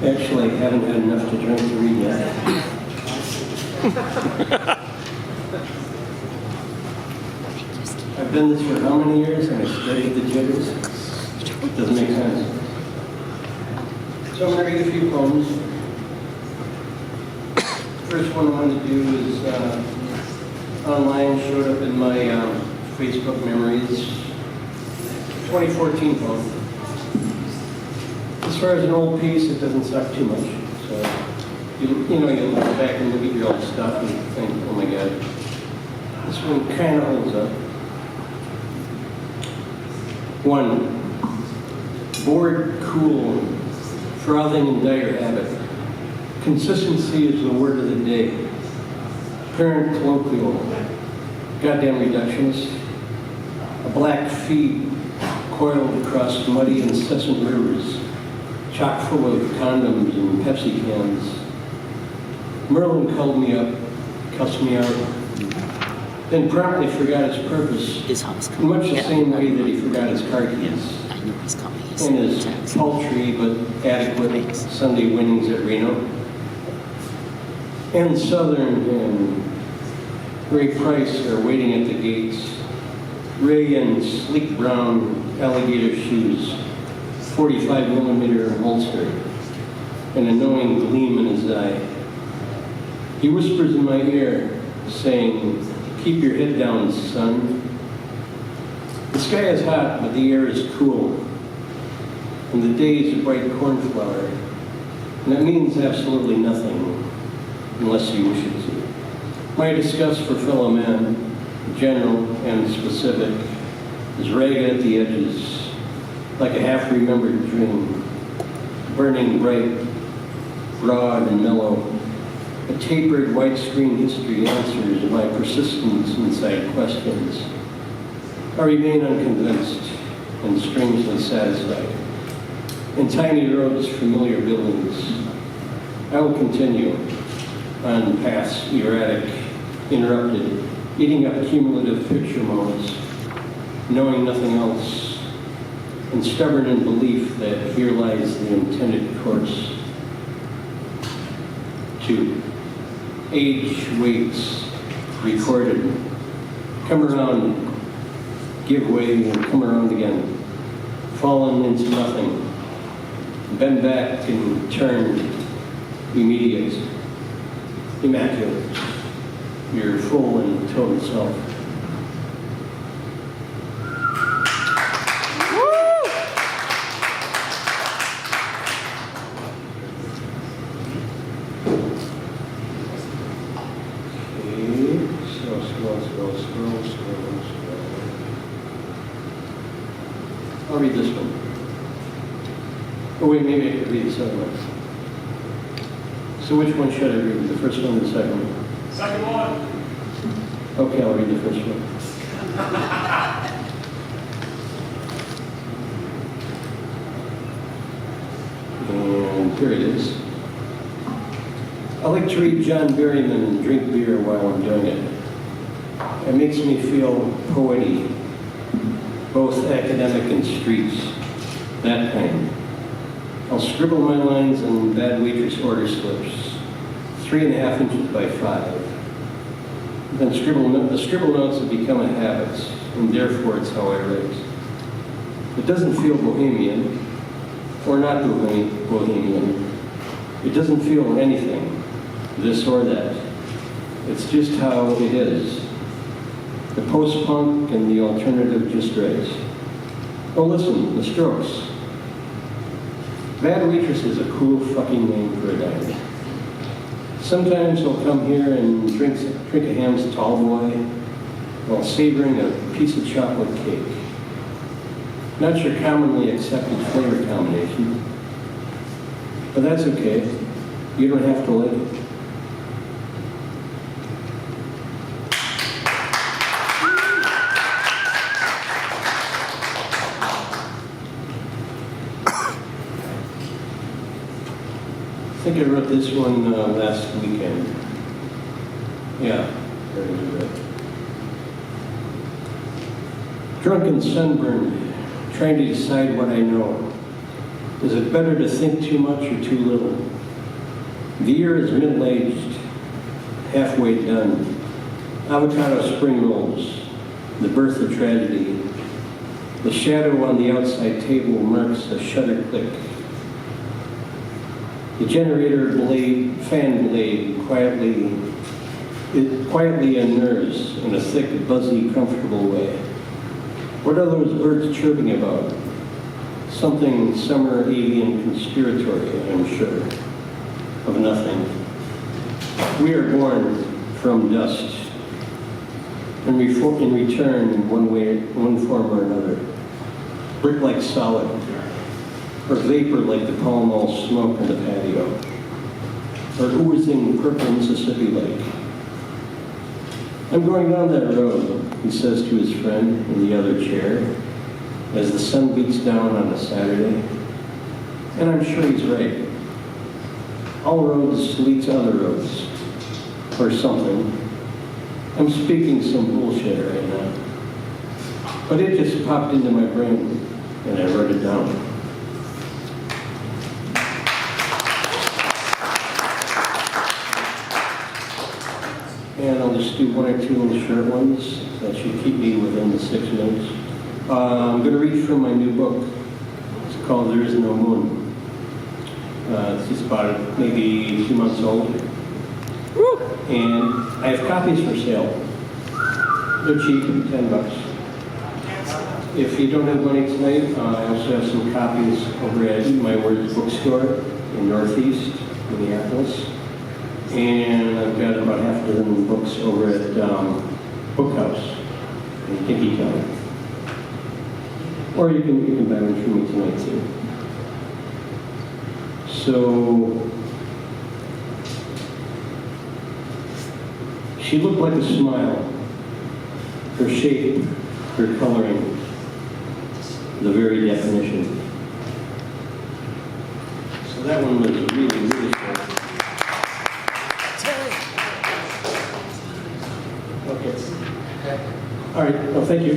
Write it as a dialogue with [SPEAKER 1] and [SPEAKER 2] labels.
[SPEAKER 1] Actually, I haven't had enough to drink to read yet. I've done this for how many years, and I studied the jitters? Doesn't make sense. So I'm going to read a few poems. First one I'm going to do is online, showed up in my Facebook memories. 2014 poem. As far as an old piece, it doesn't suck too much. So, you look back and look at your old stuff and think, oh my God, this one kind of holds up. 1. Bored, cool, frothing in dire habit. Consistency is the word of the day. Parent colloquial. Goddamn reductionist. A black feed coiled across muddy, incessant rivers, chock full of condoms and Pepsi cans. Merlin called me up, cussed me out, then promptly forgot his purpose in much the same way that he forgot his car keys and his paltry but adequate Sunday winnings at Reno. And Southern and Ray Price are waiting at the gates. Ray in sleek brown alligator shoes, 45 millimeter holster, and a knowing gleam in his eye. He whispers in my ear, saying, "Keep your head down, son." The sky is hot, but the air is cool, and the day is a bright cornflower, and that means absolutely nothing, unless you wish it to. My disgust for fellow men, general and specific, is ragged at the edges, like a half-remembered dream, burning bright, broad and mellow. A tapered widescreen history answers my persistence inside questions. I remain unconvinced and strangely satisfied. In tiny roads, familiar buildings, I will continue on paths erratic, interrupted, eating up cumulative picture moments, knowing nothing else, and stubborn in belief that here lies the intended course. 2. Age waits, recorded. Come around, give way, and come around again. Fallen into nothing. Bend back and turn, immediate, immaculate. Your full and total self. I'll read this one. Oh wait, maybe I could read the second one. So which one should I read? The first one or the second one?
[SPEAKER 2] Second one.
[SPEAKER 1] Okay, I'll read the first one. And here it is. I like to read John Berryman and drink beer while I'm doing it. It makes me feel poety, both academic and streets, that kind. I'll scribble my lines on bad waitress order slips, 3.5 inches by 5. Then the scribble notes have become a habit, and therefore it's how I write. It doesn't feel bohemian, or not bohemian. It doesn't feel anything, this or that. It's just how it is. The post-punk and the alternative just right. Oh, listen, the Strokes. Bad Waitress is a cool fucking name for a diner. Sometimes they'll come here and drink a ham's tall boy while savoring a piece of chocolate cake. Not your commonly accepted flavor combination, but that's okay. You don't have to like it. I think I wrote this one last weekend. Yeah, very good. Drunk and sunburned, trying to decide what I know. Is it better to think too much or too little? The year is middle-aged, halfway done. Avocado spring rolls, the birth of tragedy. The shadow on the outside table marks a shutter click. The generator blade, fan blade, quietly unnerves in a thick, buzzy, comfortable way. What are those birds chirping about? Something summer avian conspiratory, I'm sure, of nothing. We are born from dust, and in return in one form or another. Brick-like solid, or vapor like the Pall Mall smoke in the patio, or oozing purple Mississippi Lake. I'm going down that road, he says to his friend in the other chair, as the sun beats down on a Saturday. And I'm sure he's right. All roads lead to other roads, or something. I'm speaking some bullshit right now. But it just popped into my brain, and I wrote it down. And I'll just do one or two little short ones. That should keep me within the 6 minutes. I'm going to read from my new book. It's called There Is No Moon. It's just about maybe 2 months old. Woo! And I have copies for sale. They're cheap, $10. If you don't have money tonight, I also have some copies over at My Words bookstore in Northeast Minneapolis. And I've got about half a dozen books over at Bookhouse in Dinkytown. Or you can buy one from me tonight too. So, she looked like a smile. Her shape, her coloring, the very definition. So that one was really, really good. Okay. All right. Well, thank you.